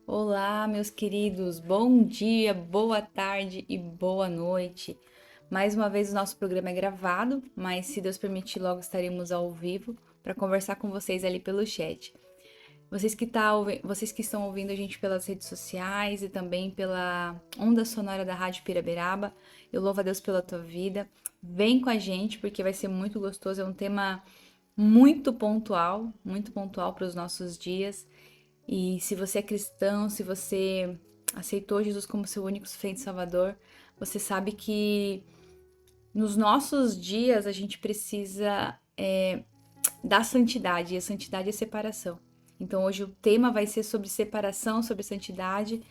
Olá, meus queridos, bom dia, boa tarde e boa noite. Mais uma vez o nosso programa é gravado, mas se Deus permitir, logo estaremos ao vivo para conversar com vocês ali pelo chat. Vocês que estão ouvindo a gente pelas redes sociais e também pela onda sonora da Rádio Piraberaba, eu louvo a Deus pela tua vida. Vem com a gente porque vai ser muito gostoso, é um tema muito pontual para os nossos dias. E se você é cristão, se você aceitou Jesus como seu único suficiente Salvador, você sabe que nos nossos dias a gente precisa da santidade, e a santidade é separação. Então hoje o tema vai ser sobre separação, sobre santidade,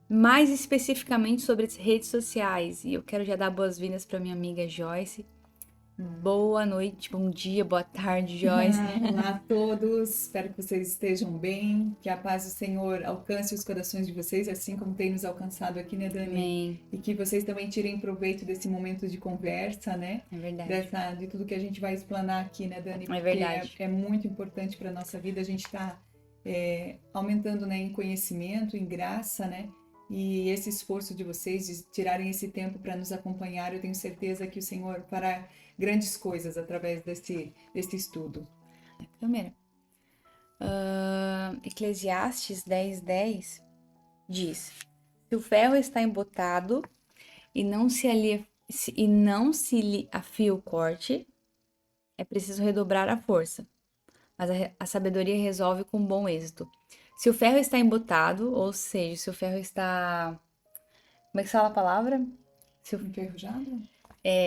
mais especificamente sobre as redes sociais. E eu quero já dar boas-vindas para minha amiga Joyce. Boa noite, bom dia, boa tarde, Joyce. Olá a todos, espero que vocês estejam bem, que a paz do Senhor alcance os corações de vocês, assim como tem nos alcançado aqui, né, Dani? Amém. E que vocês também tirem proveito desse momento de conversa, né? É verdade. De tudo que a gente vai explanar aqui, né, Dani? É verdade. Porque é muito importante para a nossa vida, a gente está aumentando, né, em conhecimento, em graça, né? E esse esforço de vocês de tirarem esse tempo para nos acompanhar, eu tenho certeza que o Senhor fará grandes coisas através desse estudo. Câmera. Eclesiastes 10:10 diz: Se o ferro está embotado e não se lhe afia o corte, é preciso redobrar a força. Mas a sabedoria resolve com bom êxito. Se o ferro está embotado, ou seja, se o ferro está. Como é que fala a palavra? Se o, Enferrujado?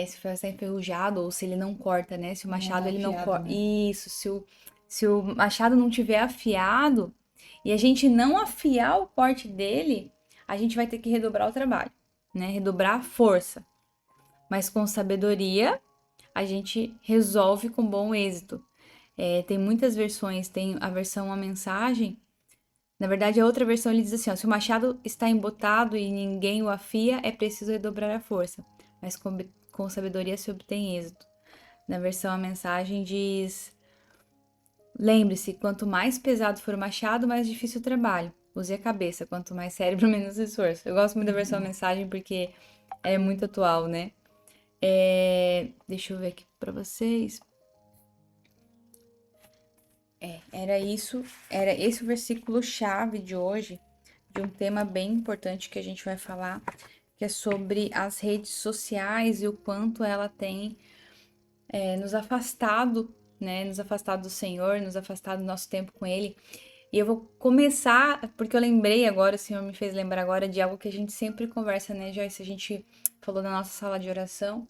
se o ferro está enferrujado, ou se ele não corta, né? Se o Não machado tá ele não afiado, corta. né? Isso, se o machado não tiver afiado e a gente não afiar o corte dele, a gente vai ter que redobrar o trabalho, né? Redobrar a força. Mas com sabedoria, a gente resolve com bom êxito. Tem muitas versões, tem a versão a mensagem. Na verdade, a outra versão ele diz assim: ó, se o machado está embotado e ninguém o afia, é preciso redobrar a força. Mas com sabedoria se obtém êxito. Na versão a mensagem diz: lembre-se, quanto mais pesado for o machado, mais difícil o trabalho. Use a cabeça, quanto mais cérebro, menos esforço. Eu gosto muito da versão a mensagem porque é muito atual, né? Deixa eu ver aqui pra vocês. Era esse o versículo chave de hoje, de um tema bem importante que a gente vai falar, que é sobre as redes sociais e o quanto ela tem nos afastado, né? Nos afastado do Senhor, nos afastado do nosso tempo com Ele. E eu vou começar, porque eu lembrei agora, o Senhor me fez lembrar agora de algo que a gente sempre conversa, né, Joyce? A gente falou na nossa sala de oração,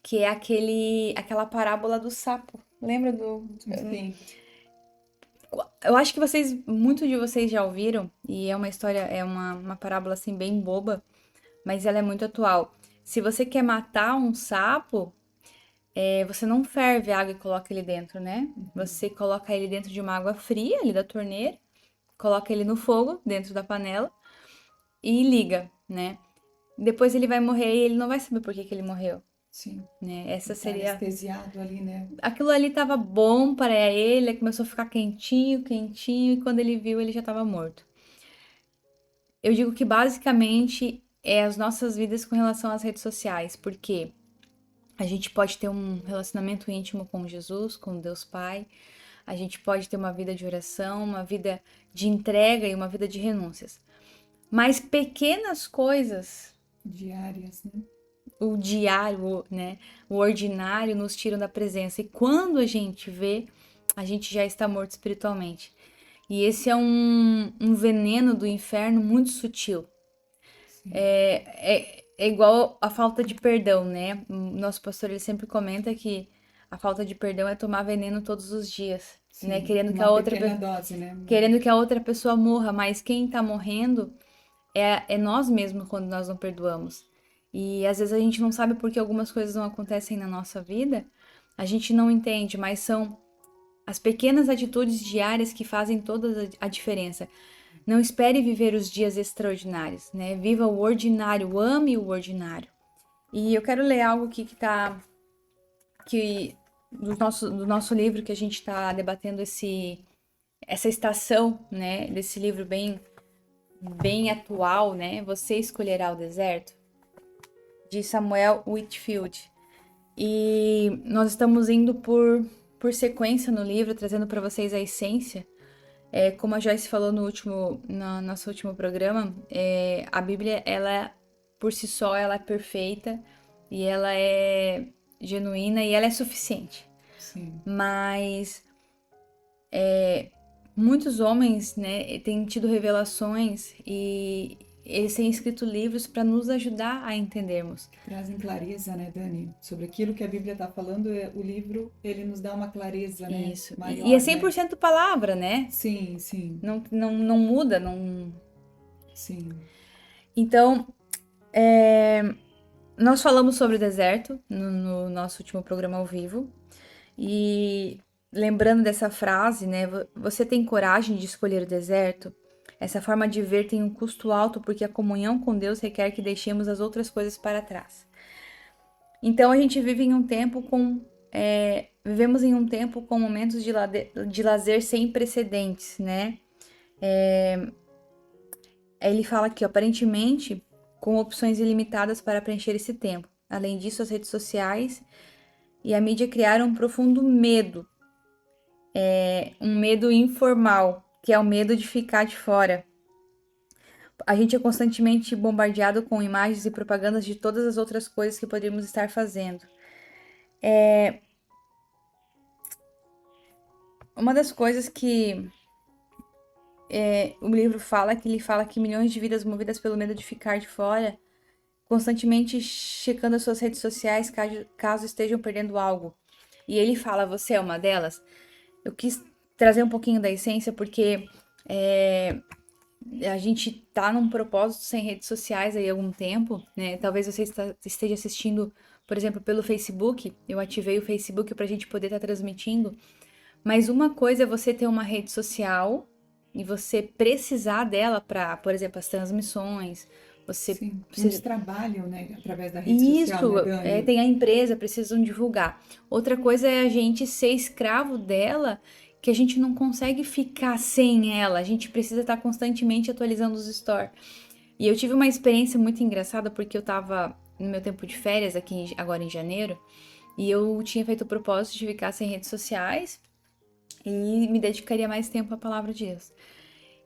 que é aquela parábola do sapo. Lembra do. Sim, Eu acho que muitos de vocês já ouviram, e é uma história, é uma parábola assim bem boba, mas ela é muito atual. Se você quer matar um sapo, você não ferve a água e coloca ele dentro, né? Você coloca ele dentro de uma água fria, ali da torneira, coloca ele no fogo, dentro da panela, e liga, né? Depois ele vai morrer e ele não vai saber por que que ele morreu, sim. né? Essa Ele tá seria. anestesiado ali, né? Aquilo ali tava bom para ele, ele começou a ficar quentinho, quentinho, e quando ele viu, ele já tava morto. Eu digo que basicamente é as nossas vidas com relação às redes sociais, porque a gente pode ter um relacionamento íntimo com Jesus, com Deus Pai, a gente pode ter uma vida de oração, uma vida de entrega e uma vida de renúncias. Mas pequenas coisas, Diárias, né? o diário, né, o ordinário nos tiram da presença. E quando a gente vê, a gente já está morto espiritualmente. E esse é um veneno do inferno muito sutil. Sim, É igual a falta de perdão, né? O nosso pastor ele sempre comenta que a falta de perdão é tomar veneno todos os dias, né? sim. Uma pequena dose, né? Querendo que a outra pessoa morra, mas quem tá morrendo é nós mesmos quando nós não perdoamos. E às vezes a gente não sabe por que algumas coisas não acontecem na nossa vida, a gente não entende, mas são as pequenas atitudes diárias que fazem toda a diferença. Não espere viver os dias extraordinários, né? Viva o ordinário, ame o ordinário. E eu quero ler algo aqui que do nosso livro que a gente está debatendo essa estação, né? Desse livro bem bem atual, né? Você escolherá o deserto, de Samuel Whitfield. E nós estamos indo por sequência no livro, trazendo para vocês a essência. Como a Joyce falou no nosso último programa, a Bíblia, ela por si só, ela é perfeita e ela é genuína e ela é suficiente. Sim. Mas muitos homens, né, têm tido revelações e eles têm escrito livros para nos ajudar a entendermos. Trazem clareza, né, Dani? Sobre aquilo que a Bíblia está falando, o livro, ele nos dá uma clareza, né, Isso. E é maior, né? 100% palavra, né? Sim, sim, Não muda, não. sim. Então, nós falamos sobre o deserto no nosso último programa ao vivo. E lembrando dessa frase, né? Você tem coragem de escolher o deserto? Essa forma de ver tem um custo alto porque a comunhão com Deus requer que deixemos as outras coisas para trás. Então a gente vive em um tempo vivemos em um tempo com momentos de lazer sem precedentes, né? Ele fala aqui, ó, aparentemente, com opções ilimitadas para preencher esse tempo. Além disso, as redes sociais e a mídia criaram um profundo medo, um medo informal, que é o medo de ficar de fora. A gente é constantemente bombardeado com imagens e propagandas de todas as outras coisas que poderíamos estar fazendo. Uma das coisas que o livro fala, é que ele fala que milhões de vidas movidas pelo medo de ficar de fora, constantemente checando as suas redes sociais caso estejam perdendo algo. E ele fala, você é uma delas? Eu quis trazer um pouquinho da essência porque a gente tá num propósito sem redes sociais aí há algum tempo, né? Talvez você esteja assistindo, por exemplo, pelo Facebook. Eu ativei o Facebook pra gente poder estar transmitindo. Mas uma coisa é você ter uma rede social e você precisar dela para, por exemplo, as transmissões. Você Sim, muitos precisa. trabalham, né, através da rede social, Isso, né, Dani? tem a empresa, precisam divulgar. Outra coisa é a gente ser escravo dela, que a gente não consegue ficar sem ela. A gente precisa estar constantemente atualizando os store. E eu tive uma experiência muito engraçada porque eu tava no meu tempo de férias aqui agora em janeiro e eu tinha feito o propósito de ficar sem redes sociais e me dedicaria mais tempo à palavra de Deus.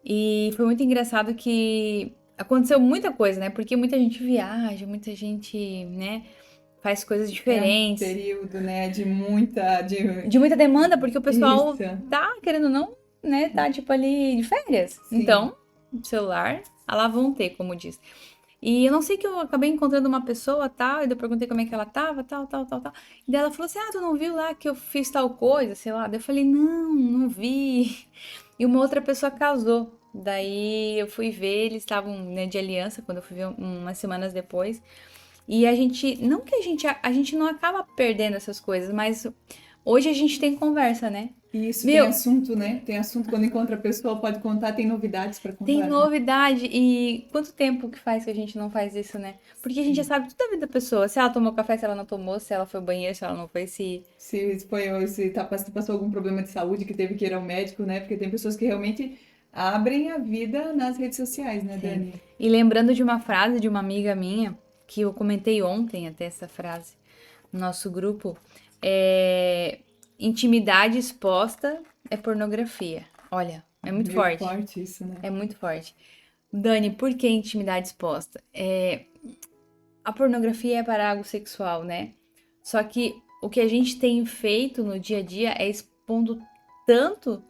E foi muito engraçado que aconteceu muita coisa, né? Porque muita gente viaja, muita gente, né, faz coisas É um diferentes, período, né, de muita, de muita demanda, porque o pessoal Isso, tá querendo ou não, né, tá tipo ali de férias. sim. Então, celular, a lá vão ter, como diz. E eu não sei que eu acabei encontrando uma pessoa, tal, e daí eu perguntei como é que ela tava, tal. E daí ela falou assim, tu não viu lá que eu fiz tal coisa, sei lá. Daí eu falei, não vi. E uma outra pessoa casou. Daí eu fui ver, eles estavam, né, de aliança, quando eu fui ver umas semanas depois. E a gente, não que a gente não acaba perdendo essas coisas, mas hoje a gente tem conversa, né? E isso tem Meu, assunto, né? Tem assunto quando encontra a pessoa, pode contar, tem novidades para tem contar, né? novidade. E quanto tempo que faz que a gente não faz isso, né? Porque a gente já Sim. sabe tudo da vida da pessoa. Se ela tomou café, se ela não tomou, se ela foi ao banheiro, se ela não foi, se. Se passou algum problema de saúde que teve que ir ao médico, né? Porque tem pessoas que realmente abrem a vida nas redes sociais, né, Sim. Dani? E lembrando de uma frase de uma amiga minha, que eu comentei ontem até essa frase no nosso grupo, intimidade exposta é pornografia. Olha, é muito Meio forte. forte isso, né? É muito forte. Dani, por que intimidade exposta? A pornografia é para algo sexual, né? Só que o que a gente tem feito no dia a dia é expondo tanto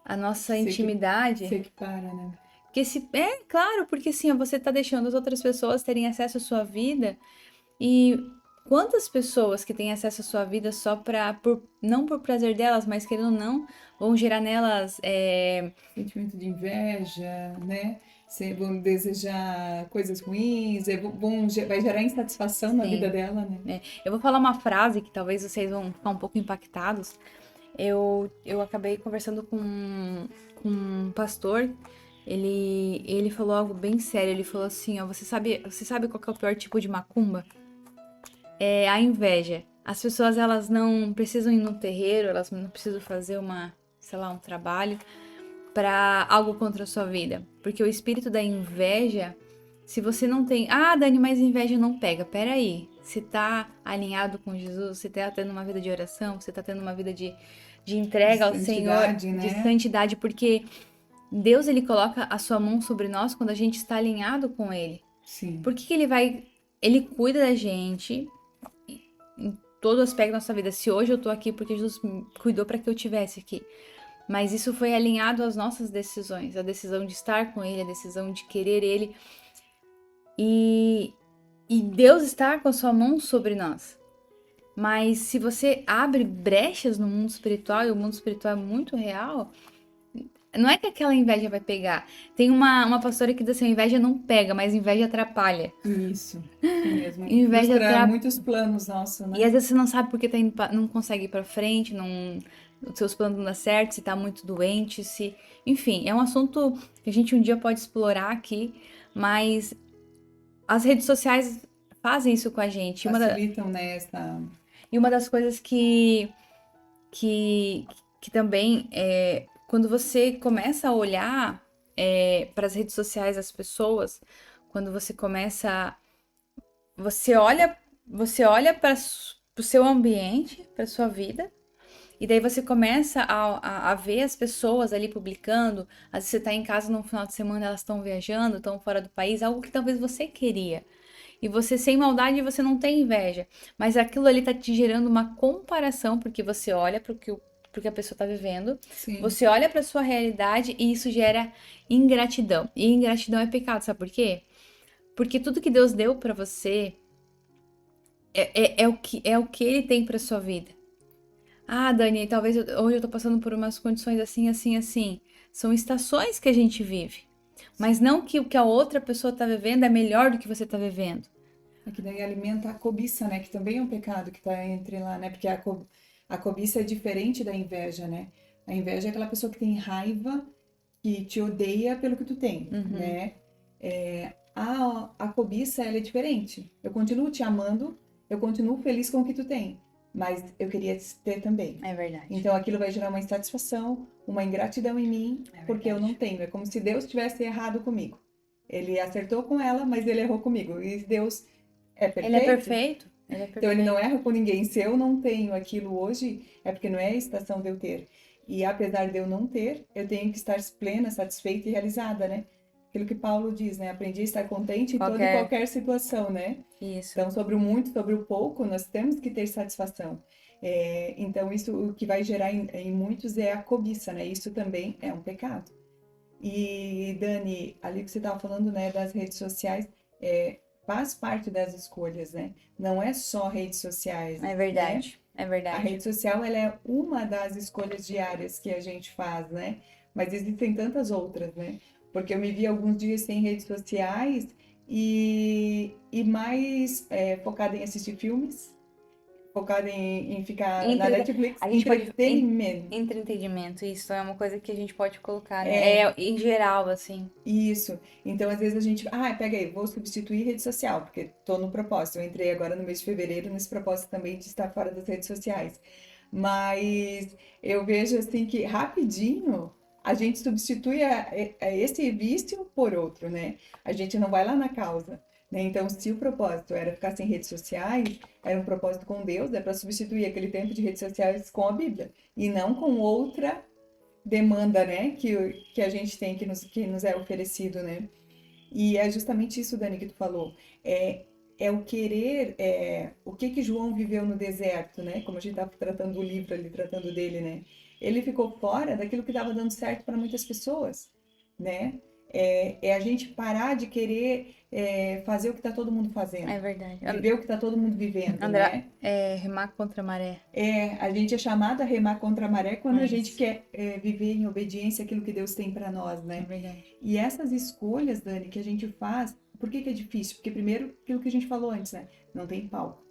a nossa Se intimidade equipara, né? que claro, porque assim, ó, você tá deixando as outras pessoas terem acesso à sua vida e quantas pessoas que têm acesso à sua vida só não por prazer delas, mas querendo ou não, vão gerar nelas Sentimento de inveja, né? Vão desejar coisas ruins, vai gerar insatisfação na vida sim, dela, né? né? Eu vou falar uma frase que talvez vocês vão ficar um pouco impactados. Eu acabei conversando com um pastor. Ele falou algo bem sério. Ele falou assim, ó, você sabe qual que é o pior tipo de macumba? É a inveja. As pessoas, elas não precisam ir no terreiro, elas não precisam fazer sei lá, um trabalho para algo contra a sua vida. Porque o espírito da inveja, se você não tem... Ah, Dani, mas inveja não pega. Peraí. Você tá alinhado com Jesus? Você tá tendo uma vida de oração? Você tá tendo uma vida de De entrega ao Senhor? santidade, De né? santidade? Porque Deus, ele coloca a sua mão sobre nós quando a gente está alinhado com ele. Sim. Por que que ele vai... Ele cuida da gente em todo aspecto da nossa vida. Se hoje eu tô aqui porque Jesus cuidou para que eu tivesse aqui. Mas isso foi alinhado às nossas decisões, a decisão de estar com ele, a decisão de querer ele. E Deus está com a sua mão sobre nós. Mas se você abre brechas no mundo espiritual, e o mundo espiritual é muito real, não é que aquela inveja vai pegar. Tem uma pastora que diz assim, a inveja não pega, mas inveja atrapalha. Isso mesmo. Inveja Frustra atrapalha. muitos planos nossos, E né? às vezes você não sabe porque não consegue ir pra frente, os seus planos não dão certo, se tá muito doente, se... Enfim, é um assunto que a gente um dia pode explorar aqui, mas as redes sociais fazem isso com a gente. Facilitam, né, E uma das coisas que, que também é quando você começa a olhar para as redes sociais das pessoas, quando você começa, você olha para o seu ambiente, para sua vida, e daí você começa a ver as pessoas ali publicando. Às vezes você tá em casa no final de semana, elas estão viajando, estão fora do país, algo que talvez você queria. E você, sem maldade, você não tem inveja. Mas aquilo ali tá te gerando uma comparação, porque você olha pro que a pessoa tá vivendo, Sim. você olha pra sua realidade e isso gera ingratidão. E ingratidão é pecado, sabe por quê? Porque tudo que Deus deu pra você é o que ele tem pra sua vida. Ah, Dani, talvez hoje eu tô passando por umas condições assim, assim, assim. São estações que a gente vive. Mas não que o que a outra pessoa tá vivendo é melhor do que você tá vivendo. É que daí alimenta a cobiça, né? Que também é um pecado que tá entre lá, né? Porque a cobiça é diferente da inveja, né? A inveja é aquela pessoa que tem raiva, que te odeia pelo que tu tem, né? A cobiça, ela é diferente. Eu continuo te amando, eu continuo feliz com o que tu tem, mas eu queria ter também. É verdade. Então aquilo vai gerar uma insatisfação, uma ingratidão em mim, porque eu não tenho. É como se Deus tivesse errado comigo. Ele acertou com ela, mas ele errou comigo. E Deus é perfeito? Ele é perfeito. Ele é perfeito. Então ele não erra com ninguém. Se eu não tenho aquilo hoje, é porque não é a estação de eu ter. E apesar de eu não ter, eu tenho que estar plena, satisfeita e realizada, né? Aquilo que Paulo diz, né? Aprendi a estar contente em toda e qualquer situação, né? Isso. Então, sobre o muito, sobre o pouco, nós temos que ter satisfação. Então, isso o que vai gerar em muitos é a cobiça, né? Isso também é um pecado. E, Dani, ali que você estava falando, né, das redes sociais, faz parte das escolhas, né? Não é só redes sociais. É verdade. Né? É verdade. A rede social, ela é uma das escolhas diárias que a gente faz, né? Mas existem tantas outras, né? Porque eu me vi alguns dias sem redes sociais e mais focada em assistir filmes, focada em ficar na Netflix, A gente entretenimento. Entretenimento, isso é uma coisa que a gente pode colocar, né? Em geral, assim. Isso. Então, às vezes a gente, pega aí, vou substituir rede social, porque tô no propósito. Eu entrei agora no mês de fevereiro nesse propósito também de estar fora das redes sociais. Mas eu vejo assim que rapidinho a gente substitui esse vício por outro, né? A gente não vai lá na causa, né? Então, se o propósito era ficar sem redes sociais, era um propósito com Deus, é para substituir aquele tempo de redes sociais com a Bíblia e não com outra demanda, né, que a gente tem, que nos é oferecido, né? E é justamente isso, Dani, que tu falou. É o querer, o que João viveu no deserto, né? Como a gente estava tratando do livro ali, tratando dele, né? Ele ficou fora daquilo que estava dando certo para muitas pessoas, né? É a gente parar de querer fazer o que está todo mundo fazendo. É verdade. Viver o que está todo mundo vivendo, André, né? remar contra a maré. A gente é chamado a remar contra a maré quando a Isso. gente quer viver em obediência àquilo que Deus tem para nós, né? É verdade. E essas escolhas, Dani, que a gente faz, por que é difícil? Porque primeiro, aquilo que a gente falou antes, né? Não tem palco.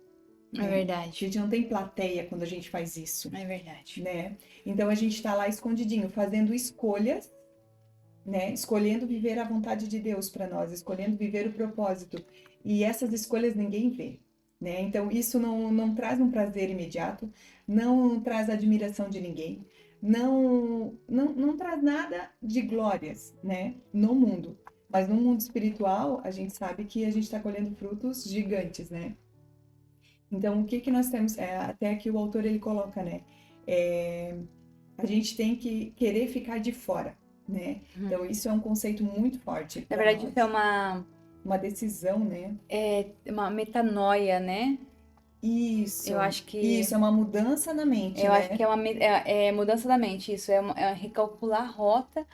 É verdade. A gente não tem plateia quando a gente faz isso, É verdade. né? Então a gente está lá escondidinho, fazendo escolhas, né? Escolhendo viver a vontade de Deus para nós, escolhendo viver o propósito. E essas escolhas ninguém vê. né? Então, isso não traz um prazer imediato, não traz admiração de ninguém, não traz nada de glórias, né? No mundo. Mas no mundo espiritual, a gente sabe que a gente está colhendo frutos gigantes, né? Então, o que que nós temos? Até aqui o autor ele coloca, né? É, a gente tem que querer ficar de fora, né? Então, isso é um conceito muito forte Na para verdade, nós. isso é Uma decisão, né? uma metanoia, né? Eu Isso, acho que isso é uma mudança na mente, eu acho né? que é mudança da mente, isso é recalcular a rota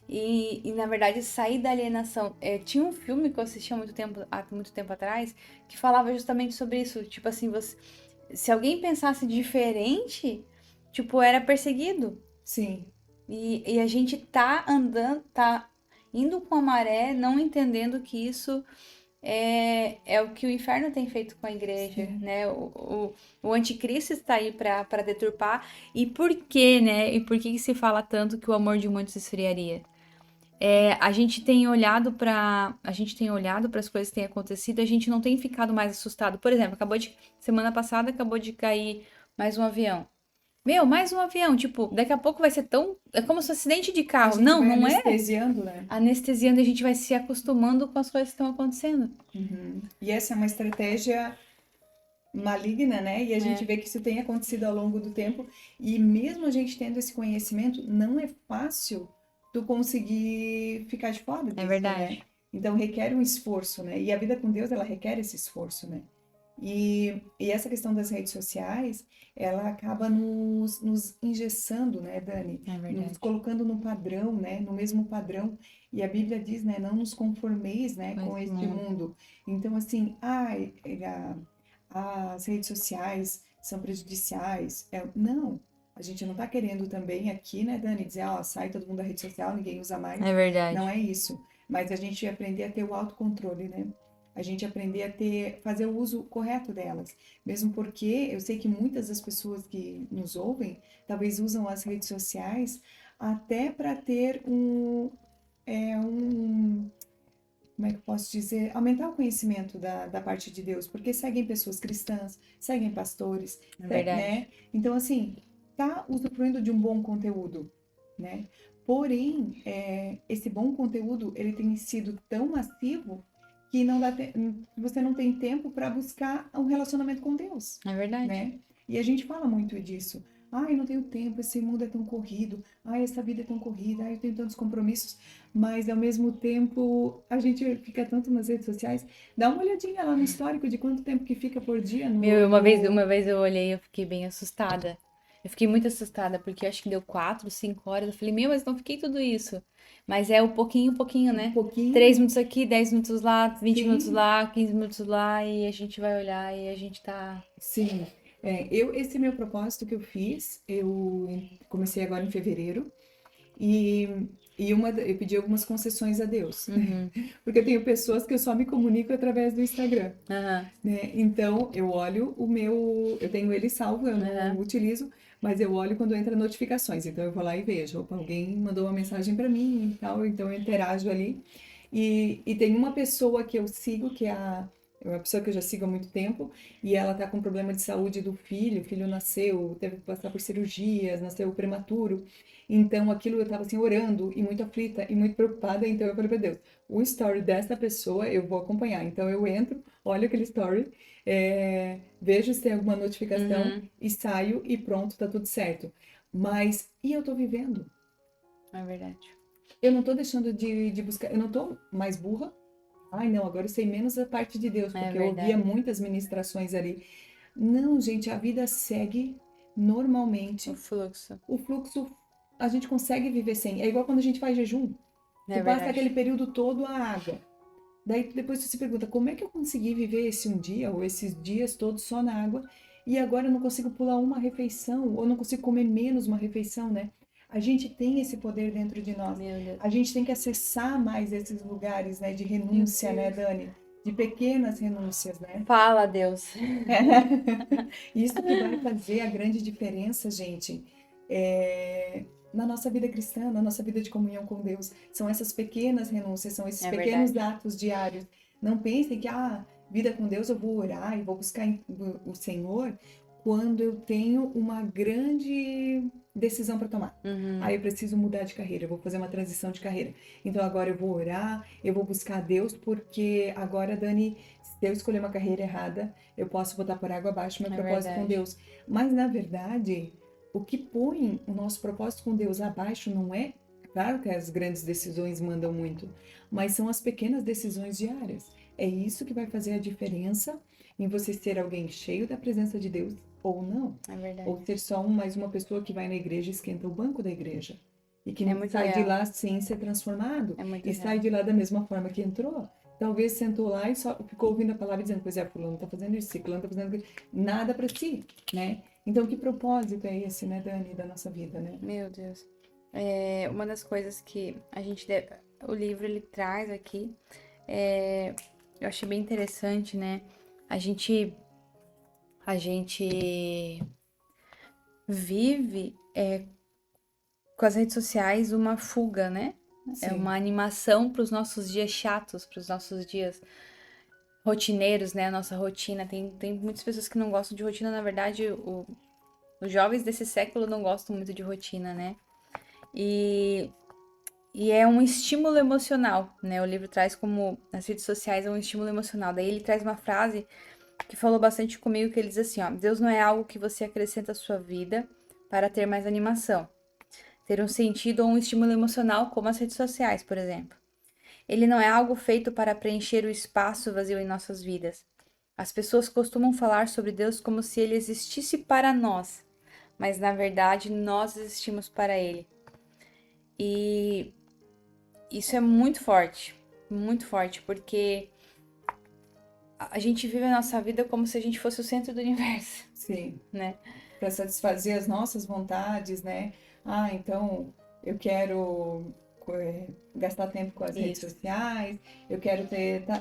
e, na verdade sair da alienação. Tinha um filme que eu assisti há muito tempo atrás que falava justamente sobre isso. Tipo assim, se alguém pensasse diferente, tipo, era perseguido. Sim, E a gente tá andando, tá indo com a maré, não entendendo que isso é o que o inferno tem feito com a igreja, sim, né? O anticristo está aí para deturpar. E por quê, né? E por que se fala tanto que o amor de muitos esfriaria? A gente tem olhado para as coisas que têm acontecido, a gente não tem ficado mais assustado. Por exemplo, semana passada acabou de cair mais um avião. Meu, mais um avião, tipo, daqui a pouco vai ser tão, é como se fosse acidente de a carro. gente Não, vai não é anestesiando, né? anestesiando, a gente vai se acostumando com as coisas que estão acontecendo. Uhum. E essa é uma estratégia maligna, né? E a gente É, vê que isso tem acontecido ao longo do tempo. E mesmo a gente tendo esse conhecimento, não é fácil tu conseguir ficar de fora é disso, né? verdade. Então requer um esforço, né? E a vida com Deus, ela requer esse esforço, né? E essa questão das redes sociais, ela acaba nos engessando, né, Dani? É Nos verdade. colocando no padrão, né? No mesmo padrão. E a Bíblia diz, né? Não nos conformeis, né, Com com esse este mundo. mundo. Então, assim, as redes sociais são prejudiciais. Não, a gente não está querendo também aqui, né, Dani, dizer, ó, sai todo mundo da rede social, ninguém usa mais. É Não verdade. é isso. Mas a gente aprender a ter o autocontrole, né? A gente aprender fazer o uso correto delas. Mesmo porque eu sei que muitas das pessoas que nos ouvem talvez usam as redes sociais até para ter um como é que eu posso dizer, aumentar o conhecimento da parte de Deus, porque seguem pessoas cristãs, seguem pastores, É verdade. né? Então, assim, tá usufruindo de um bom conteúdo, né? Porém, esse bom conteúdo, ele tem sido tão massivo que você não tem tempo para buscar um relacionamento com Deus, É verdade. né? E a gente fala muito disso. Ai, não tenho tempo, esse mundo é tão corrido. Ai, essa vida é tão corrida. Ai, eu tenho tantos compromissos. Mas, ao mesmo tempo, a gente fica tanto nas redes sociais. Dá uma olhadinha lá no histórico de quanto tempo que fica por dia Meu, no, uma no... vez eu olhei e eu fiquei bem assustada. Eu fiquei muito assustada, porque eu acho que deu 4, 5 horas. Eu falei, meu, mas não fiquei tudo isso. Mas é o pouquinho, pouquinho, Um né? pouquinho. 3 minutos aqui, 10 minutos lá, 20 minutos Sim, lá, 15 minutos lá, e a gente vai olhar e a gente tá. sim. Esse meu propósito que eu fiz, eu comecei agora em fevereiro. E, eu pedi algumas concessões a Deus. Uhum. Porque eu tenho pessoas que eu só me comunico através do Instagram. Aham. Né? Então, eu olho eu tenho ele salvo, eu não Aham. utilizo, mas eu olho quando entra notificações. Então, eu vou lá e vejo, opa, alguém mandou uma mensagem para mim e tal, então eu interajo ali. E tem uma pessoa que eu sigo, que é uma pessoa que eu já sigo há muito tempo, e ela tá com problema de saúde do filho, o filho nasceu, teve que passar por cirurgias, nasceu prematuro. Então, aquilo eu tava assim, orando, e muito aflita, e muito preocupada, então eu falei para Deus, o story dessa pessoa eu vou acompanhar. Então, eu entro, olho aquele story, vejo se tem alguma notificação Uhum. e saio e pronto, tá tudo certo. Mas, e eu tô vivendo? É verdade. Eu não tô deixando de buscar, eu não tô mais burra. Ai, não, agora eu sei menos a parte de Deus, É porque eu ouvia verdade. muitas ministrações ali. Não, gente, a vida segue O normalmente. fluxo. O fluxo a gente consegue viver sem. É igual quando a gente faz jejum. Tu É passa verdade. aquele período todo a água. Daí depois tu se pergunta, como é que eu consegui viver esse um dia ou esses dias todos só na água e agora eu não consigo pular uma refeição ou não consigo comer menos uma refeição, né? A gente tem esse poder dentro de nós. Meu Deus. A gente tem que acessar mais esses lugares, né, de Meu renúncia, né, Deus. Dani? De pequenas renúncias, né? Fala, Deus. Isso que vai fazer a grande diferença, gente, na nossa vida cristã, na nossa vida de comunhão com Deus. São essas pequenas renúncias, são esses É pequenos verdade. atos diários. Não pensem que, vida com Deus, eu vou orar e vou buscar o Senhor quando eu tenho uma grande decisão para tomar. Aí eu preciso mudar de carreira, eu vou fazer uma transição de carreira. Então agora eu vou orar, eu vou buscar Deus, porque agora, Dani, se eu escolher uma carreira errada, eu posso botar por água abaixo meu É propósito com verdade. Deus. Mas na verdade, o que põe o nosso propósito com Deus abaixo não é. Claro que as grandes decisões mandam muito, mas são as pequenas decisões diárias. É isso que vai fazer a diferença em você ser alguém cheio da presença de Deus ou não. É verdade. Ou ser só mais uma pessoa que vai na igreja e esquenta o banco da igreja. E que É muito sai de real. lá sem ser transformado. É muito E sai real. de lá da mesma forma que entrou. Talvez sentou lá e só ficou ouvindo a palavra dizendo, pois é, fulano tá fazendo isso, fulano tá fazendo aquilo. Nada para si, né? Então, que propósito é esse, né, Dani, da nossa vida, né? Meu Deus. Uma das coisas que o livro ele traz aqui, eu achei bem interessante, né? A gente, a gente vive com as redes sociais uma fuga, né? É Sim, uma animação para os nossos dias chatos, para os nossos dias rotineiros, né? A nossa rotina. Tem muitas pessoas que não gostam de rotina, na verdade, os jovens desse século não gostam muito de rotina, né? E é um estímulo emocional, né? O livro traz como as redes sociais é um estímulo emocional. Daí ele traz uma frase que falou bastante comigo, que ele diz assim, ó: Deus não é algo que você acrescenta à sua vida para ter mais animação, ter um sentido ou um estímulo emocional, como as redes sociais, por exemplo. Ele não é algo feito para preencher o espaço vazio em nossas vidas. As pessoas costumam falar sobre Deus como se ele existisse para nós, mas na verdade nós existimos para ele. E isso é muito forte, porque a gente vive a nossa vida como se a gente fosse o centro do universo, sim. né? Para satisfazer as nossas vontades, né? Ah, então eu quero gastar tempo com as redes Isso, sociais, eu quero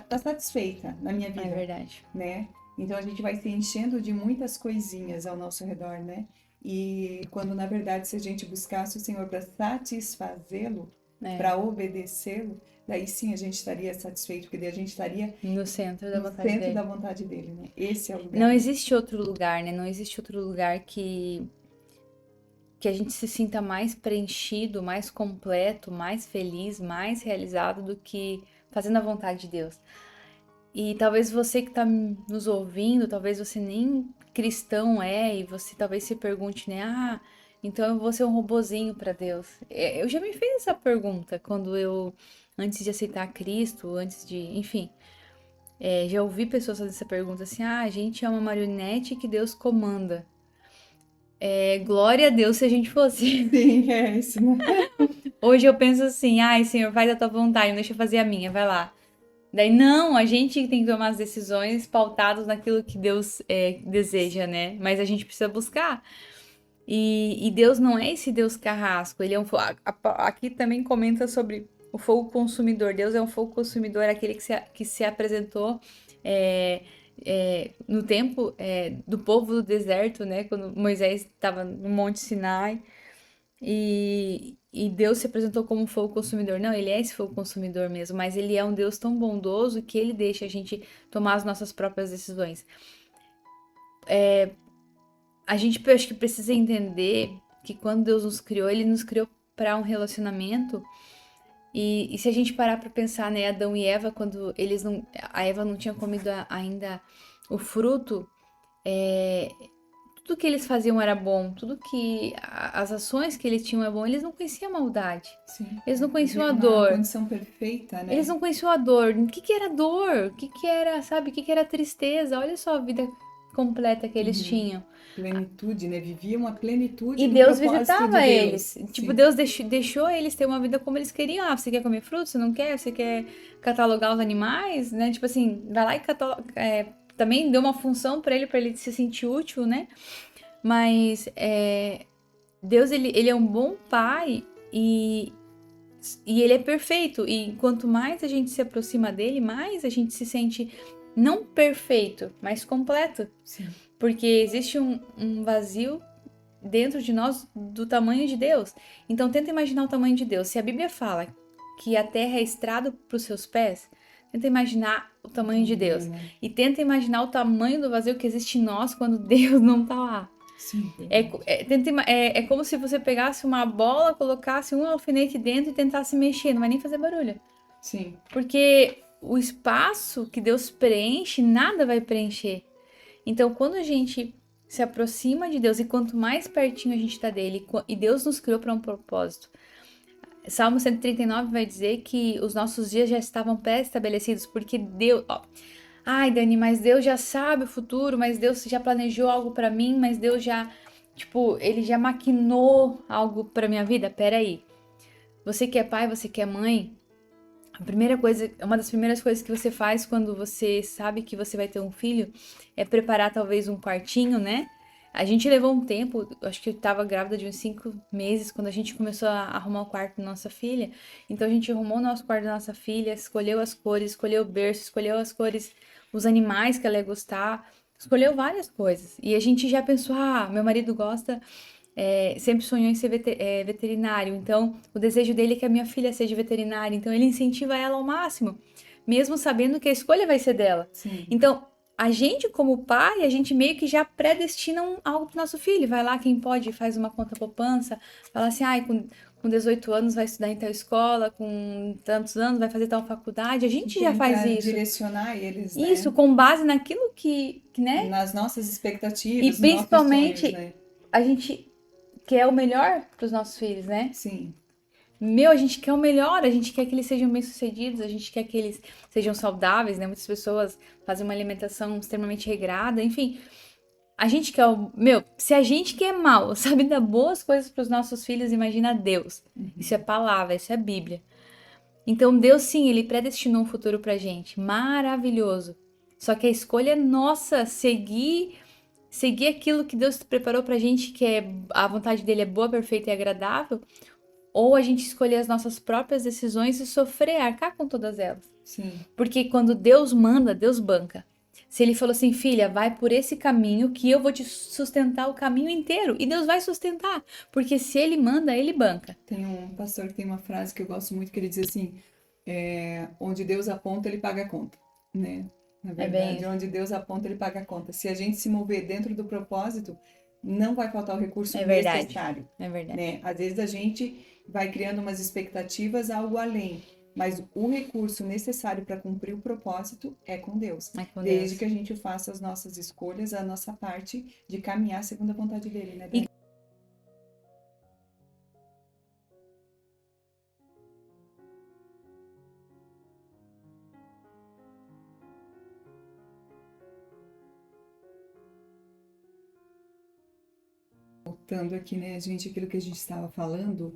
tá satisfeita na minha é vida, verdade. né? Então a gente vai se enchendo de muitas coisinhas ao nosso redor, né? E quando na verdade se a gente buscasse o Senhor para satisfazê-lo, É, para obedecê-lo, daí sim a gente estaria satisfeito, porque daí a gente estaria no centro da no vontade centro da dele. vontade dele, né? Esse é o lugar, Não né? existe outro lugar, né? Não existe outro lugar que a gente se sinta mais preenchido, mais completo, mais feliz, mais realizado do que fazendo a vontade de Deus. E talvez você que está nos ouvindo, talvez você nem cristão é, e você talvez se pergunte, né? Ah, então eu vou ser um robozinho para Deus. Eu já me fiz essa pergunta quando antes de aceitar Cristo, antes de, enfim, já ouvi pessoas fazendo essa pergunta assim: ah, a gente é uma marionete que Deus comanda. Glória a Deus se a gente fosse. Sim, é isso, né? Hoje eu penso assim: ai, Senhor, faz a tua vontade, não deixa eu fazer a minha, vai lá. Daí, não, a gente tem que tomar as decisões pautadas naquilo que Deus deseja, né? Mas a gente precisa buscar. E Deus não é esse Deus carrasco, ele é um fogo. Aqui também comenta sobre o fogo consumidor. Deus é um fogo consumidor, aquele que se apresentou é, no tempo do povo do deserto, né? Quando Moisés estava no Monte Sinai. E Deus se apresentou como um fogo consumidor. Não, ele é esse fogo consumidor mesmo, mas ele é um Deus tão bondoso que ele deixa a gente tomar as nossas próprias decisões. A gente acho que precisa entender que quando Deus nos criou, ele nos criou para um relacionamento. E se a gente parar para pensar, né, Adão e Eva, quando a Eva não tinha comido ainda o fruto, tudo que eles faziam era bom, as ações que eles tinham é bom, eles não conheciam a maldade. Sim. Eles não conheciam Viviam a uma dor. condição perfeita, Eles né? não conheciam a dor. O que que era dor? O que que era, sabe? O que que era tristeza? Olha só a vida completa que eles Uhum. tinham. Plenitude, né? Viviam a plenitude E do Deus propósito de visitava eles. Deus. Tipo, Sim. Deus deixou eles ter uma vida como eles queriam. Ah, você quer comer fruto? Você não quer? Você quer catalogar os animais, né? Tipo assim, vai lá e também deu uma função para ele se sentir útil, né? Mas Deus, ele é um bom pai e ele é perfeito. E quanto mais a gente se aproxima dele, mais a gente se sente não perfeito, mas completo. Sim. Porque existe um vazio dentro de nós do tamanho de Deus. Então tenta imaginar o tamanho de Deus. Se a Bíblia fala que a terra é estrado para os seus pés, Tenta imaginar o tamanho de Deus. Né? E tenta imaginar o tamanho do vazio que existe em nós quando Deus não tá lá. Sim. É como se você pegasse uma bola, colocasse um alfinete dentro e tentasse mexer, não vai nem fazer barulho. Sim. Porque o espaço que Deus preenche, nada vai preencher. Então, quando a gente se aproxima de Deus e quanto mais pertinho a gente está dele, e Deus nos criou para um propósito. Salmo 139 vai dizer que os nossos dias já estavam pré-estabelecidos, porque Deus. Ó, ai, Dani, mas Deus já sabe o futuro, mas Deus já planejou algo para mim, mas Deus já. Tipo, ele já maquinou algo para minha vida? Peraí. Você que é pai, você que é mãe, uma das primeiras coisas que você faz quando você sabe que você vai ter um filho é preparar talvez um quartinho, né? A gente levou um tempo, acho que eu tava grávida de uns 5 meses, quando a gente começou a arrumar o quarto da nossa filha. Então a gente arrumou o nosso quarto da nossa filha, escolheu as cores, escolheu o berço, escolheu as cores, os animais que ela ia gostar, escolheu várias coisas. E a gente já pensou, meu marido gosta, sempre sonhou em ser veterinário, então o desejo dele é que a minha filha seja veterinária, então ele incentiva ela ao máximo, mesmo sabendo que a escolha vai ser dela. Sim. Então, a gente, como pai, a gente meio que já predestina algo pro nosso filho. Vai lá, quem pode, faz uma conta poupança, fala assim, com 18 anos vai estudar em tal escola, com tantos anos vai fazer tal faculdade. A gente já faz isso. Direcionar eles, né? Isso, com base naquilo que, né? Nas nossas expectativas, E principalmente, nossos sonhos, né? a gente quer o melhor pros nossos filhos, né? Sim. A gente quer o melhor, a gente quer que eles sejam bem-sucedidos, a gente quer que eles sejam saudáveis, né? Muitas pessoas fazem uma alimentação extremamente regrada, enfim. A gente quer se a gente quer mal, sabe, dar boas coisas para os nossos filhos, imagina Deus. Isso é palavra, isso é Bíblia. Então Deus, sim, ele predestinou um futuro pra gente, maravilhoso. Só que a escolha é nossa, seguir aquilo que Deus preparou pra gente, que a vontade dele é boa, perfeita e agradável, ou a gente escolher as nossas próprias decisões e sofrer, arcar com todas elas. Sim. Porque quando Deus manda, Deus banca. Se ele falou assim, filha, vai por esse caminho que eu vou te sustentar o caminho inteiro. E Deus vai sustentar. Porque se ele manda, ele banca. Tem um pastor que tem uma frase que eu gosto muito, que ele diz assim, onde Deus aponta, ele paga a conta, né? Na verdade, onde Deus aponta, ele paga a conta. Se a gente se mover dentro do propósito, não vai faltar o recurso necessário. É verdade. Né? Às vezes a gente vai criando umas expectativas, algo além. Mas o recurso necessário para cumprir o propósito é com Deus. Desde que a gente faça as nossas escolhas, a nossa parte de caminhar segundo a vontade dele, né, Dani? Voltando aqui, né, gente, aquilo que a gente estava falando,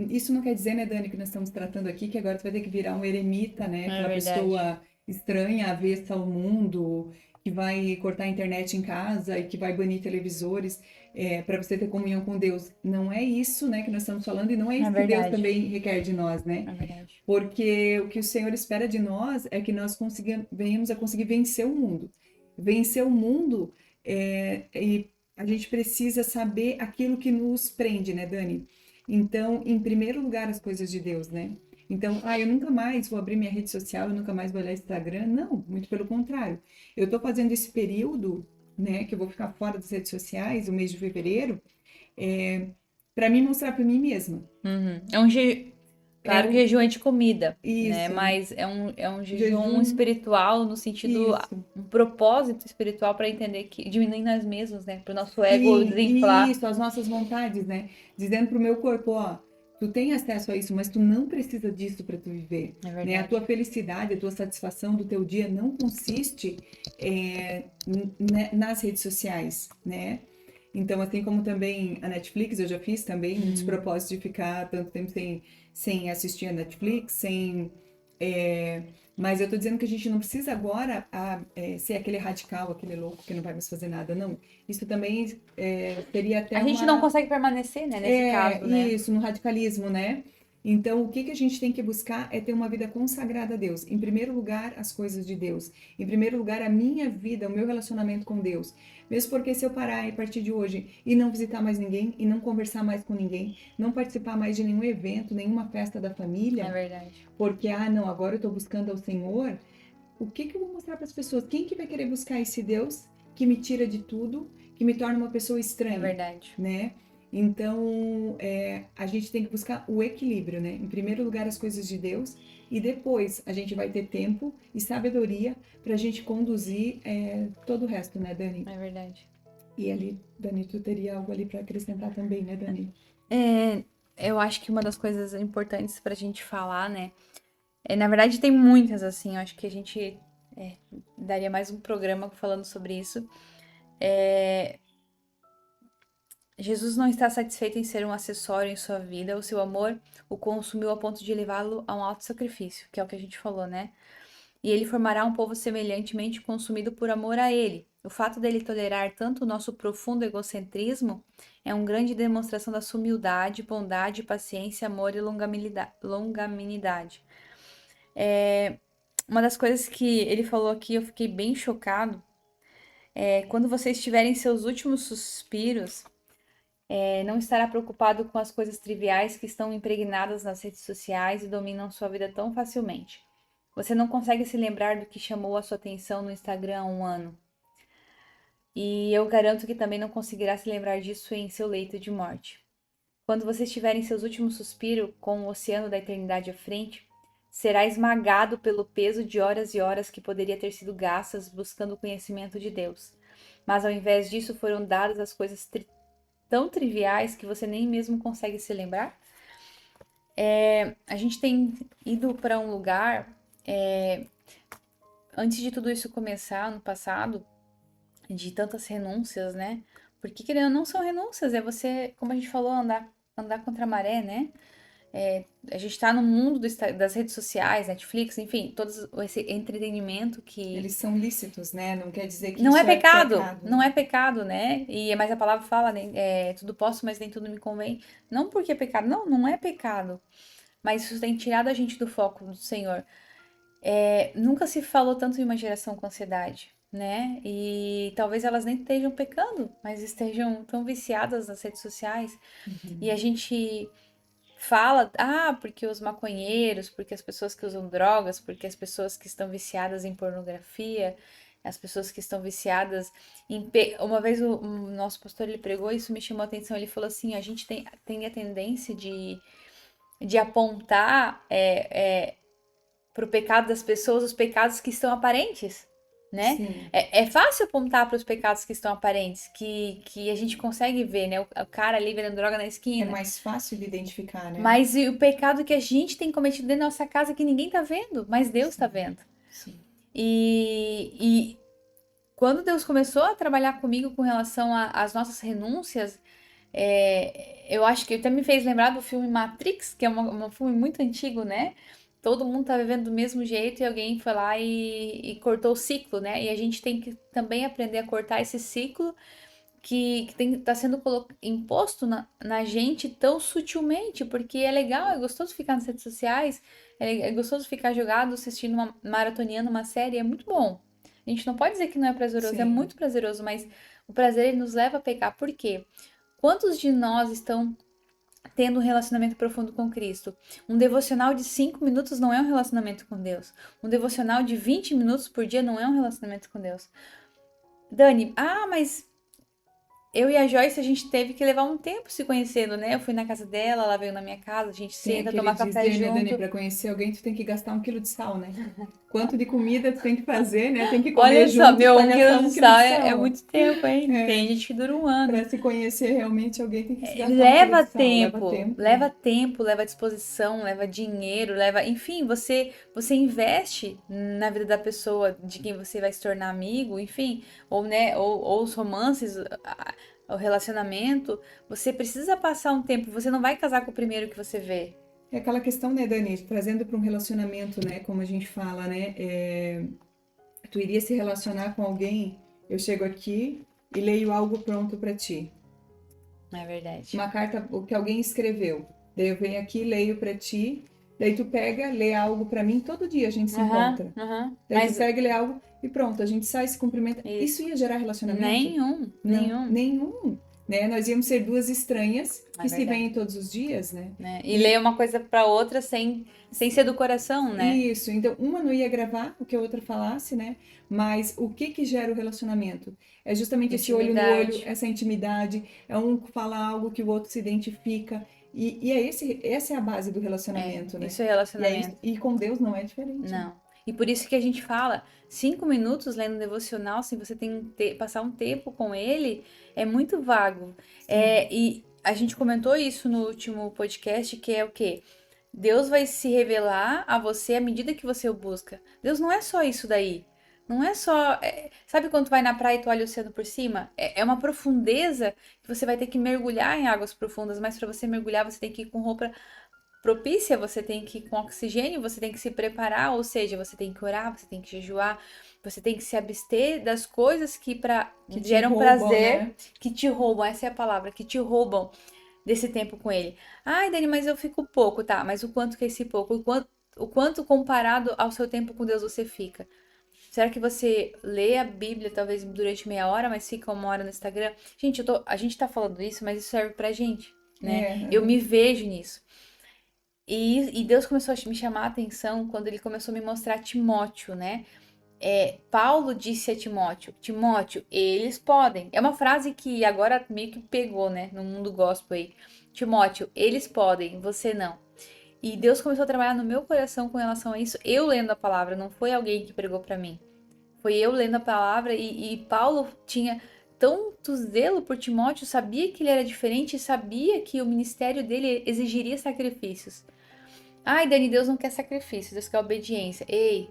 isso não quer dizer, né, Dani, que nós estamos tratando aqui, que agora tu vai ter que virar um eremita, né, aquela pessoa estranha, avessa ao mundo, que vai cortar a internet em casa e que vai banir televisores, para você ter comunhão com Deus. Não é isso, né, que nós estamos falando, e não é isso que Deus também requer de nós, né? É verdade. Porque o que o Senhor espera de nós é que nós venhamos a conseguir vencer o mundo. Vencer o mundo, e a gente precisa saber aquilo que nos prende, né, Dani? Então, em primeiro lugar, as coisas de Deus, né? Então, eu nunca mais vou abrir minha rede social, eu nunca mais vou olhar Instagram. Não, muito pelo contrário. Eu tô fazendo esse período, né, que eu vou ficar fora das redes sociais, o mês de fevereiro, para me mostrar para mim mesma. Claro que jejum é de comida, Isso. né? Mas é um jejum espiritual no sentido, um propósito espiritual para entender que diminuir nós mesmos, né? Para o nosso ego desinflar. Isso, as nossas vontades, né? Dizendo pro meu corpo, tu tem acesso a isso, mas tu não precisa disso para tu viver. É verdade. Né? A tua felicidade, a tua satisfação do teu dia não consiste nas redes sociais, né? Então, assim como também a Netflix, eu já fiz também muitos propósitos de ficar tanto tempo sem assistir a Netflix, mas eu tô dizendo que a gente não precisa agora ser aquele radical, aquele louco que não vai mais fazer nada, não. Isso também seria até A gente não consegue permanecer, né, nesse caso, né? Isso, no radicalismo, né? Então, o que a gente tem que buscar é ter uma vida consagrada a Deus. Em primeiro lugar, as coisas de Deus. Em primeiro lugar, a minha vida, o meu relacionamento com Deus. Mesmo porque se eu parar a partir de hoje e não visitar mais ninguém, e não conversar mais com ninguém, não participar mais de nenhum evento, nenhuma festa da É família, verdade. porque, não, agora eu estou buscando ao Senhor, o que eu vou mostrar para as pessoas? Quem que vai querer buscar esse Deus que me tira de tudo, que me torna uma pessoa É estranha, verdade. né? Então, a gente tem que buscar o equilíbrio, né? Em primeiro lugar, as coisas de Deus, e depois a gente vai ter tempo e sabedoria para a gente conduzir todo o resto, né, Dani? É verdade. E ali, Dani, tu teria algo ali para acrescentar também, né, Dani? É, eu acho que uma das coisas importantes pra gente falar, né? Na verdade, tem muitas, assim. Eu acho que a gente daria mais um programa falando sobre isso. Jesus não está satisfeito em ser um acessório em sua vida. O seu amor o consumiu a ponto de levá-lo a um alto sacrifício, que é o que a gente falou, né? E ele formará um povo semelhantemente consumido por amor a ele. O fato dele tolerar tanto o nosso profundo egocentrismo é uma grande demonstração da sua humildade, bondade, paciência, amor e longanimidade. Uma das coisas que ele falou aqui, eu fiquei bem chocado, quando vocês tiverem seus últimos suspiros, não estará preocupado com as coisas triviais que estão impregnadas nas redes sociais e dominam sua vida tão facilmente. Você não consegue se lembrar do que chamou a sua atenção no Instagram há um ano. E eu garanto que também não conseguirá se lembrar disso em seu leito de morte. Quando você estiver em seus últimos suspiros, com o oceano da eternidade à frente, será esmagado pelo peso de horas e horas que poderia ter sido gastas buscando o conhecimento de Deus. Mas ao invés disso, foram dadas as coisas tão triviais que você nem mesmo consegue se lembrar. A gente tem ido para um lugar, antes de tudo isso começar, no passado, de tantas renúncias, né? Porque querendo ou não são renúncias, é você, como a gente falou, andar contra a maré, né? A gente tá no mundo das redes sociais, Netflix, enfim, todo esse entretenimento que Eles são lícitos, né? Não quer dizer que não é isso é pecado, pecado, não né? é pecado, né? Mas a palavra fala, né? Tudo posso, mas nem tudo me convém. Não porque é pecado, não, não é pecado. Mas isso tem tirado a gente do foco do Senhor. Nunca se falou tanto em uma geração com ansiedade, né? E talvez elas nem estejam pecando, mas estejam tão viciadas nas redes sociais. E a gente fala, porque os maconheiros, porque as pessoas que usam drogas, porque as pessoas que estão viciadas em pornografia, as pessoas que estão viciadas em. Uma vez o nosso pastor ele pregou, isso me chamou a atenção. Ele falou assim: a gente tem a tendência de apontar para o pecado das pessoas os pecados que estão aparentes. Né? Sim, É fácil apontar para os pecados que estão aparentes, que a gente consegue ver, né? O cara ali vendendo droga na é esquina. mais fácil de identificar, né? Mas e o pecado que a gente tem cometido dentro da nossa casa que ninguém tá vendo, mas Deus tá Sim, vendo. sim. E quando Deus começou a trabalhar comigo com relação às nossas renúncias, eu acho que até me fez lembrar do filme Matrix, que é um filme muito antigo, né? Todo mundo tá vivendo do mesmo jeito e alguém foi lá e cortou o ciclo, né? E a gente tem que também aprender a cortar esse ciclo que tá sendo imposto na gente tão sutilmente, porque é legal, é gostoso ficar nas redes sociais, é gostoso ficar jogado, assistindo maratoniano uma série, é muito bom. A gente não pode dizer que não é prazeroso, é Sim. muito prazeroso, mas o prazer ele nos leva a pecar. Por quê? Quantos de nós estão tendo um relacionamento profundo com Cristo? Um devocional de 5 minutos não é um relacionamento com Deus. Um devocional de 20 minutos por dia não é um relacionamento com Deus. Dani, mas eu e a Joyce, a gente teve que levar um tempo se conhecendo, né? Eu fui na casa dela, ela veio na minha casa, a gente Tem senta, aquele toma café dizer, né, Dani, junto. para conhecer alguém, tu tem que gastar 1 quilo de sal, né? Quanto de comida tu tem que fazer, né? Tem que comer Olha só, junto meu, para um gastar quilo de 1 quilo sal de é sal. muito tempo, hein? Tem É, gente que dura um ano. para se conhecer realmente alguém tem que se gastar 1 quilo de Leva sal. Leva tempo, tempo, leva né? tempo, leva disposição, leva dinheiro, leva. Enfim, você investe na vida da pessoa de quem você vai se tornar amigo, enfim, ou, né, ou os romances, o relacionamento. Você precisa passar um tempo, você não vai casar com o primeiro que você vê. É aquela questão, né, Dani, trazendo para um relacionamento, né, como a gente fala, né, tu iria se relacionar com alguém, eu chego aqui e leio algo pronto para ti. Não é verdade. Uma carta o que alguém escreveu. Daí eu venho aqui, leio para ti, daí tu pega, lê algo para mim, todo dia a gente se Aham, encontra. aham. Daí tu Mas pega e lê algo e pronto, a gente sai, se cumprimenta. Isso isso. ia gerar relacionamento? Nenhum, Não, nenhum. nenhum. Né? Nós íamos ser duas estranhas É que se verdade. veem todos os dias, né? Né? E ler uma coisa pra outra sem ser do coração, né? Isso, então uma não ia gravar o que a outra falasse, né? Mas o que que gera o relacionamento? É justamente esse olho no olho, Intimidade. essa intimidade, é um falar algo que o outro se identifica, e essa é a base do relacionamento, né? Isso é relacionamento. E com Deus não é diferente, né? Não. E por isso que a gente fala, 5 minutos lendo devocional, se você tem passar um tempo com ele, é muito vago. Sim, E a gente comentou isso no último podcast, que é o quê? Deus vai se revelar a você à medida que você o busca. Deus não é só isso daí. Não é só. Sabe quando tu vai na praia e tu olha o oceano por cima? É uma profundeza que você vai ter que mergulhar em águas profundas, mas para você mergulhar, você tem que ir com roupa propícia, você tem que ir com oxigênio, você tem que se preparar, ou seja, você tem que orar, você tem que jejuar, você tem que se abster das coisas que que te geram roubam, prazer, né? que te roubam, essa é a palavra, que te roubam desse tempo com ele. Ai, Dani, mas eu fico pouco, tá? Mas o quanto que é esse pouco? O quanto comparado ao seu tempo com Deus você fica? Será que você lê a Bíblia talvez durante meia hora, mas fica 1 hora no Instagram? Gente, a gente tá falando isso, mas isso serve pra gente, né? É, Eu me vejo nisso. E Deus começou a me chamar a atenção quando ele começou a me mostrar Timóteo, né? Paulo disse a Timóteo: Timóteo, eles podem. É uma frase que agora meio que pegou, né? No mundo gospel aí. Timóteo, eles podem, você não. E Deus começou a trabalhar no meu coração com relação a isso. Eu lendo a palavra, não foi alguém que pregou pra mim. Foi eu lendo a palavra e Paulo tinha tanto zelo por Timóteo, sabia que ele era diferente, sabia que o ministério dele exigiria sacrifícios. Ai, Dani, Deus não quer sacrifício, Deus quer obediência. Ei,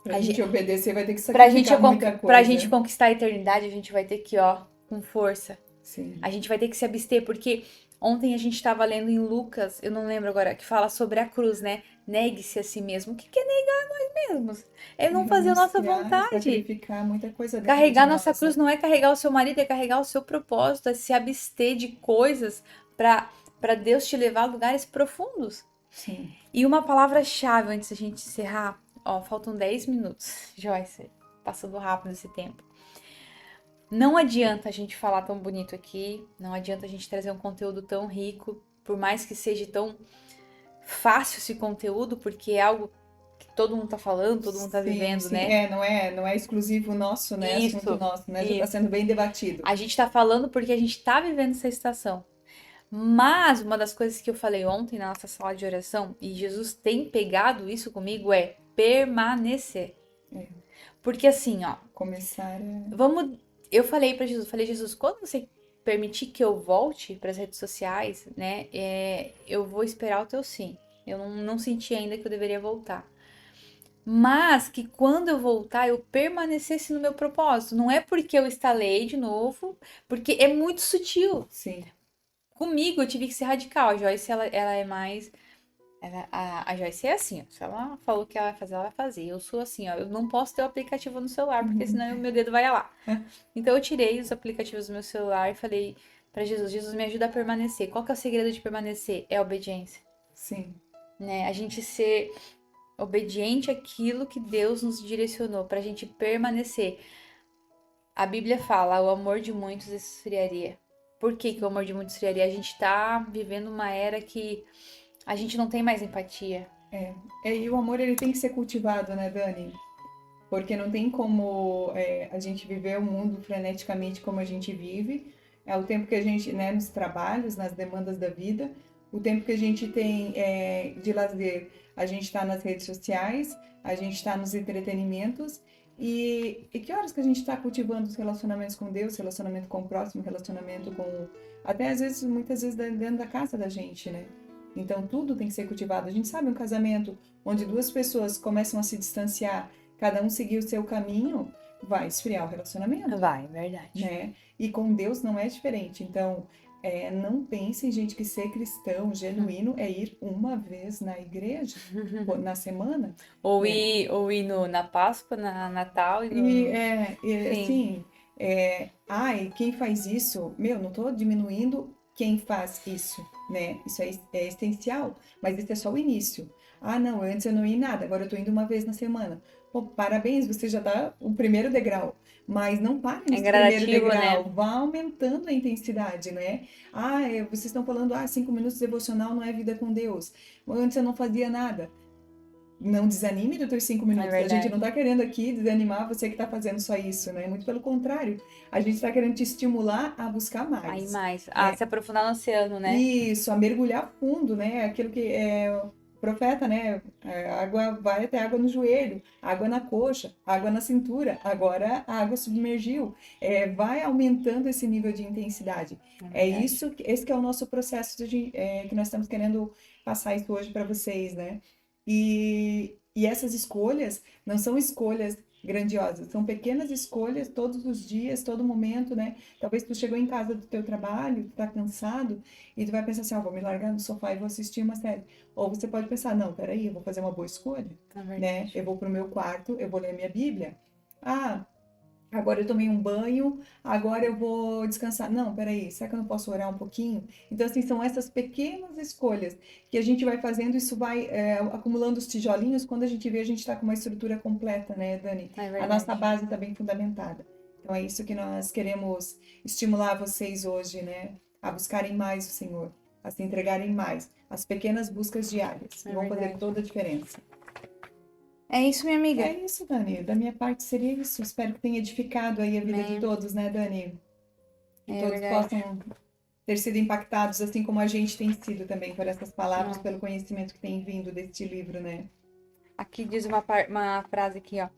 pra a gente gente, obedecer vai ter que pra gente, sacrificar muita pra gente coisa. conquistar a eternidade, a gente vai ter que, ó, com força. Sim. A gente vai ter que se abster, porque ontem a gente estava lendo em Lucas, eu não lembro agora, que fala sobre a cruz, né? Negue-se a si mesmo. O que que é negar a nós mesmos? É não fazer a nossa Renunciar e vontade. sacrificar muita coisa dentro de Carregar nossa nós, cruz né? não é carregar o seu marido, é carregar o seu propósito, é se abster de coisas para Deus te levar a lugares profundos. Sim. E uma palavra-chave antes da gente encerrar. Ó, faltam 10 minutos, Joyce. Passando rápido esse tempo. Não adianta a gente falar tão bonito aqui, não adianta a gente trazer um conteúdo tão rico, por mais que seja tão fácil esse conteúdo, porque é algo que todo mundo tá falando, todo mundo tá Sim, vivendo, sim. né? Não é exclusivo nosso, né? Assunto Isso, nosso, né? Já está isso. sendo bem debatido. A gente tá falando porque a gente tá vivendo essa estação. Mas uma das coisas que eu falei ontem na nossa sala de oração, e Jesus tem pegado isso comigo, é permanecer. É, Porque assim, ó, começar a... vamos. Eu falei pra Jesus, falei, Jesus, quando você permitir que eu volte para as redes sociais, né, eu vou esperar o teu sim. Eu não senti ainda que eu deveria voltar. Mas que quando eu voltar, eu permanecesse no meu propósito. Não é porque eu instalei de novo, porque é muito sutil. Sim, Comigo eu tive que ser radical. A Joyce, ela é mais. A Joyce é assim, ó. Se ela falou que ela vai fazer, ela vai fazer. Eu sou assim, ó. Eu não posso ter o aplicativo no celular, porque senão o meu dedo vai lá. Então eu tirei os aplicativos do meu celular e falei pra Jesus: Jesus, me ajuda a permanecer. Qual que é o segredo de permanecer? É a obediência, sim, né? A gente ser obediente àquilo que Deus nos direcionou pra gente permanecer. A Bíblia fala: o amor de muitos esfriaria. Por que que o amor de muitos esfriaria? A gente tá vivendo uma era que a gente não tem mais empatia. E o amor ele tem que ser cultivado, né, Dani? Porque não tem como a gente viver o mundo freneticamente como a gente vive. É o tempo que a gente, né, nos trabalhos, nas demandas da vida, o tempo que a gente tem de lazer, a gente está nas redes sociais, a gente está nos entretenimentos. E que horas que a gente está cultivando os relacionamentos com Deus, relacionamento com o próximo, relacionamento com. Até às vezes, muitas vezes dentro da casa da gente, né? Então tudo tem que ser cultivado. A gente sabe um casamento onde duas pessoas começam a se distanciar, cada um seguir o seu caminho, vai esfriar o relacionamento, Vai, verdade. né? E com Deus não é diferente. Então, não pensem, gente, que ser cristão genuíno é ir uma vez na igreja, na semana, Ou né? ir na Páscoa, na Natal e E, no. Sim. assim, ai, quem faz isso, meu, não estou diminuindo quem faz isso, né? Isso é essencial, mas isso é só o início. Ah, não, antes eu não ia em nada, agora eu tô indo uma vez na semana. Pô, parabéns, você já tá o primeiro degrau. Mas não pare É nesse primeiro gradativo, né? degrau, vá aumentando a intensidade, né? Ah, vocês estão falando, 5 minutos devocional não é vida com Deus. Antes eu não fazia nada. Não desanime dos teus cinco É minutos. A gente não verdade. tá querendo aqui desanimar você que tá fazendo só isso, né? Muito pelo contrário. A gente tá querendo te estimular a buscar Aí mais, mais. Ah, né? se aprofundar no oceano, né? Isso, a mergulhar fundo, né? Aquilo que é o profeta, né? A água vai até água no joelho, água na coxa, água na cintura. Agora a água submergiu. Vai aumentando esse nível de intensidade. É É verdade. isso, esse que é o nosso processo que nós estamos querendo passar isso hoje para vocês, né? E essas escolhas não são escolhas grandiosas, são pequenas escolhas todos os dias, todo momento, né? Talvez tu chegou em casa do teu trabalho, tu tá cansado, e tu vai pensar assim, vou me largar no sofá e vou assistir uma série. Ou você pode pensar, não, peraí, eu vou fazer uma boa escolha, É né? verdade. Eu vou pro meu quarto, eu vou ler minha Bíblia. Ah, agora eu tomei um banho, agora eu vou descansar. Não, peraí, será que eu não posso orar um pouquinho? Então, assim, são essas pequenas escolhas que a gente vai fazendo, isso vai acumulando os tijolinhos. Quando a gente vê, a gente está com uma estrutura completa, né, Dani? É A nossa verdade. base está bem fundamentada. Então, é isso que nós queremos estimular vocês hoje, né? A buscarem mais o Senhor, a se entregarem mais. As pequenas buscas diárias, que É vão fazer verdade. toda a diferença. É isso, minha É amiga. isso, Dani. Da minha parte seria isso. Espero que tenha edificado aí a vida de Amém. todos, né, Dani? Que É todos verdade. possam ter sido impactados, assim como a gente tem sido também, por essas palavras, Não. pelo conhecimento que tem vindo deste livro, né? Aqui diz uma frase aqui, ó.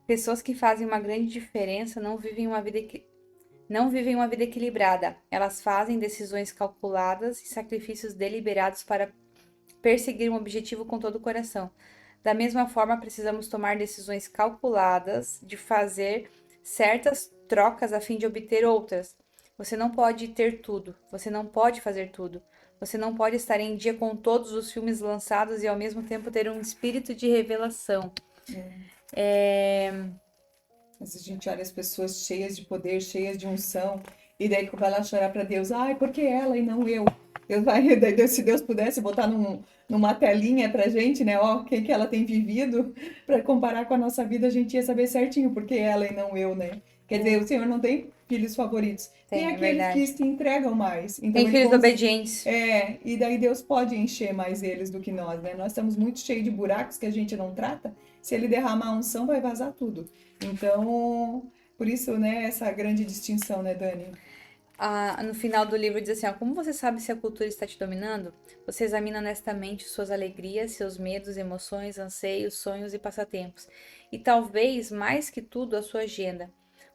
Pessoas que fazem uma grande diferença não vivem uma vida equilibrada. Elas fazem decisões calculadas e sacrifícios deliberados para perseguir um objetivo com todo o coração. Da mesma forma, precisamos tomar decisões calculadas de fazer certas trocas a fim de obter outras. Você não pode ter tudo, você não pode fazer tudo. Você não pode estar em dia com todos os filmes lançados e ao mesmo tempo ter um espírito de revelação. Às vezes a gente olha as pessoas cheias de poder, cheias de unção, e daí vai lá chorar para Deus, ai, por que ela e não eu? Se Deus pudesse botar numa telinha pra gente, né, ó, o que que ela tem vivido, para comparar com a nossa vida, a gente ia saber certinho por que ela e não eu, né? Quer dizer, o Senhor não tem filhos favoritos, tem Tem, é aqueles que verdade. se entregam mais. Então Tem filhos obedientes. e daí Deus pode encher mais eles do que nós, né? Nós estamos muito cheios de buracos que a gente não trata. Se ele derramar a unção, vai vazar tudo. Então, por isso, né, essa grande distinção, né, Dani? No final do livro diz assim, ó, como você sabe se a cultura está te dominando? Você examina honestamente suas alegrias, seus medos, emoções, anseios, sonhos e passatempos. E talvez, mais que tudo, a sua agenda.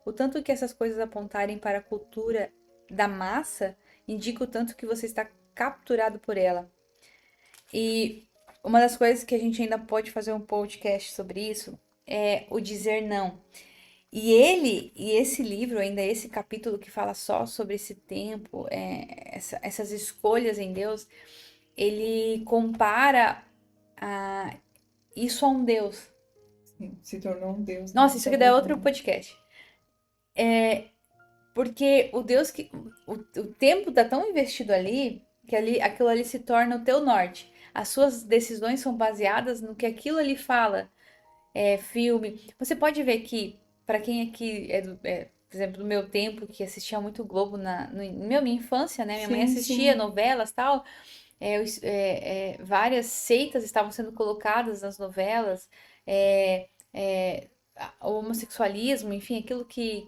O tanto que essas coisas apontarem para a cultura da massa indica o tanto que você está capturado por ela. E uma das coisas que a gente ainda pode fazer um podcast sobre isso é o dizer não. E esse livro, ainda esse capítulo que fala só sobre esse tempo, essas escolhas em Deus, ele compara isso a um Deus. Sim, se tornou um Deus, né? Nossa, isso Está aqui dá outro voltando. podcast. Porque o Deus que. O tempo tá tão investido ali que aquilo ali se torna o teu norte. As suas decisões são baseadas no que aquilo ali fala. Filme. Você pode ver que, para quem aqui por exemplo, do meu tempo, que assistia muito Globo minha infância, né? Minha mãe Sim, assistia sim. novelas tal. Várias seitas estavam sendo colocadas nas novelas. É, o homossexualismo, enfim, aquilo que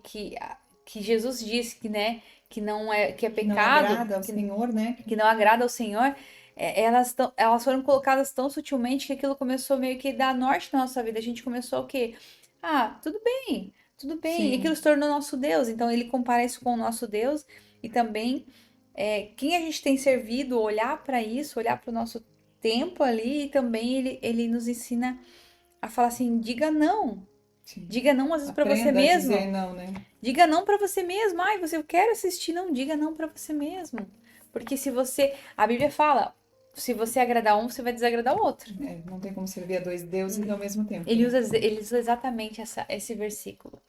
Jesus disse que, né, que é Que não pecado, agrada ao Senhor, né? que não agrada ao Senhor, elas foram colocadas tão sutilmente que aquilo começou meio que a dar norte na nossa vida. A gente começou o quê? Ah, tudo bem, tudo bem. E aquilo Sim, se tornou nosso Deus. Então ele compara isso com o nosso Deus e também quem a gente tem servido, olhar para isso, olhar para o nosso tempo ali e também ele nos ensina a falar assim: diga não. sim. Diga não às vezes para você Aprenda a dizer mesmo. não, né? Diga não pra você mesmo. Ai, eu quero assistir, não diga não pra você mesmo. Porque a Bíblia fala, se você agradar um, você vai desagradar o outro. Não tem como servir a dois deuses ao mesmo tempo, né? Ele usa exatamente esse versículo.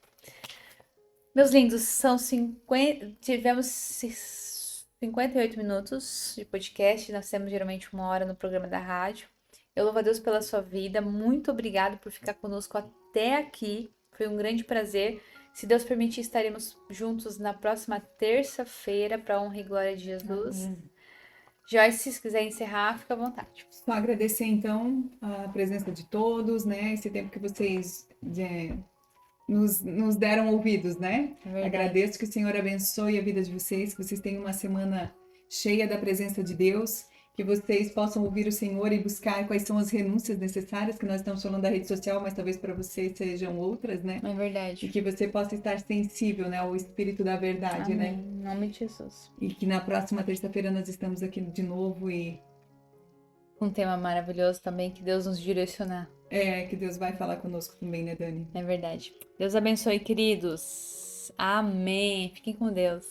Meus lindos, são 50, tivemos 58 minutos de podcast. Nós temos geralmente 1 hora no programa da rádio. Eu louvo a Deus pela sua vida. Muito obrigado por ficar conosco até aqui. Foi um grande prazer. Se Deus permitir, estaremos juntos na próxima terça-feira para a honra e glória de Jesus. Joyce, se quiser encerrar, fica à vontade. Só agradecer, então, a presença de todos, né? Esse tempo que vocês nos deram ouvidos, né? Verdade. Agradeço, que o Senhor abençoe a vida de vocês, que vocês tenham uma semana cheia da presença de Deus, que vocês possam ouvir o Senhor e buscar quais são as renúncias necessárias, que nós estamos falando da rede social, mas talvez para vocês sejam outras, né? É verdade. E que você possa estar sensível, né, ao Espírito da verdade, Amém. né? Em nome de Jesus. E que na próxima terça-feira nós estamos aqui de novo e Um tema maravilhoso também, que Deus nos direcionar. que Deus vai falar conosco também, né, Dani? É verdade. Deus abençoe, queridos. Amém. Fiquem com Deus.